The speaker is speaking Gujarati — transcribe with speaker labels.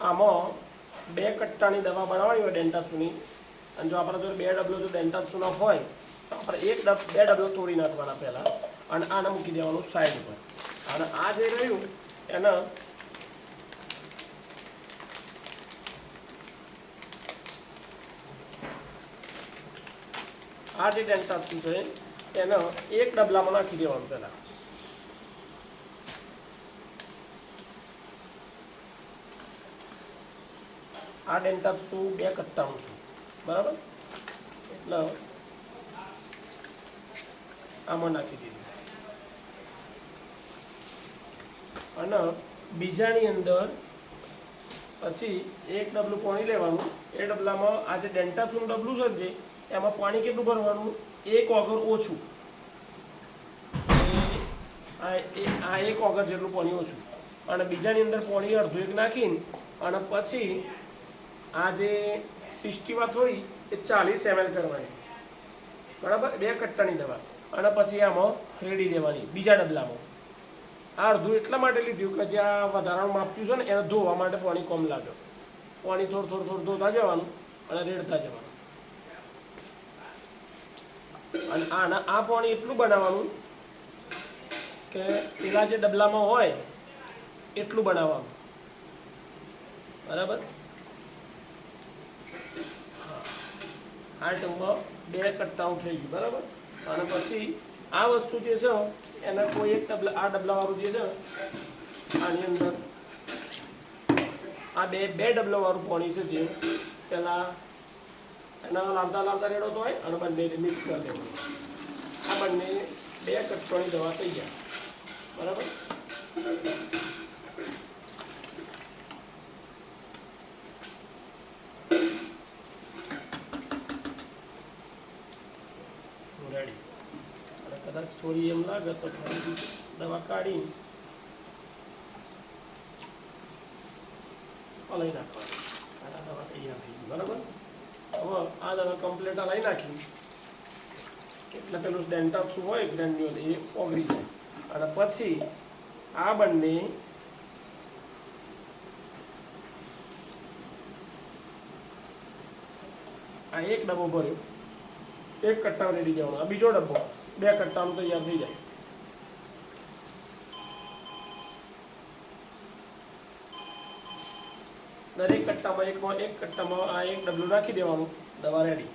Speaker 1: આમાં 2 કટ્ટાની દવા બનાવવાની હોય ડેન્ટાસુની, અને જો આપણા જોડે 2 ડબલો જો ડેન્ટાસુના હોય તો આપણે 2 ડબલો તોડી નાખવાના પહેલાં, અને આને મૂકી દેવાનું સાઈડ પર. અને આ જે રહ્યું એને આ જે ડેન્ટાસુ છે એને 1 ડબલામાં નાખી દેવાનું પહેલાં. આ ડેન્ટાસુ 2 કટ્ટાનું છે, બરાબર? એટલે આમાં નાખી દીધું. અને બીજાની અંદર પછી 1 ડબલું પાણી લેવાનું. એ ડબલામાં આ જે ડેન્ટાસુનું ડબલું છે એમાં પાણી કેટલું ભરવાનું? 1 ઓગર ઓછું. આ 1 ઓગર જેટલું પાણી ઓછું. અને બીજાની અંદર પાણી અડધું 1 નાખીને અને પછી આ જે સિસ્ટીમાં થોડી એ 40 ml કરવાની, બરાબર? 2 કટ્ટાની દવા. અને પછી આમાં રેડી દેવાની બીજા ડબલામાં. આ અડધું એટલા માટે લીધું કે જ્યાં વધારાનું માપ્યું છે ને એને ધોવા માટે પાણી કમ લાગે. પાણી થોડું ધોતા જવાનું અને રેડતા જવાનું. અને આ પાણી એટલું બનાવવાનું કે પેલા જે ડબલામાં હોય એટલું બનાવવાનું, બરાબર? આ ટૂંકમાં 2 કટ્ટાનું થઈ ગયું, બરાબર? અને પછી આ વસ્તુ જે છે એને કોઈ એક ડબલા, આ ડબલાવાળું જે છે આની અંદર આ બે ડબલાવાળું પાણી છે જે પહેલાં એના લાવતા રેડો તો હોય અને બંને મિક્સ કરી દેવાનું. આ બંને 2 કટ્ટાની દવા થઈ જાય, બરાબર? રેડી. અને કદાચ થોડી એમ લાગે તો થોડી દવા કાઢી હલાવી નાખવાની. આ દવા તૈયાર થઈ ગઈ, બરાબર? હવે આ દવા કમ્પ્લીટ હલાવી નાખી એટલે પેલું ડેન્ટાસુ હોય ગ્રેન્યુઅલ એ ઓગળી જાય. અને પછી આ બંને આ 1 ડબ્બો ભર્યો, 1 કટ્ટા રેડી દેવાનો. આ બીજો ડબ્બો 2 કટ્ટાનું તૈયાર થઈ જાય. દરેક કટ્ટામાં 1 કટ્ટામાં આ 1 ડબલું નાખી દેવાનું, દવા રેડી.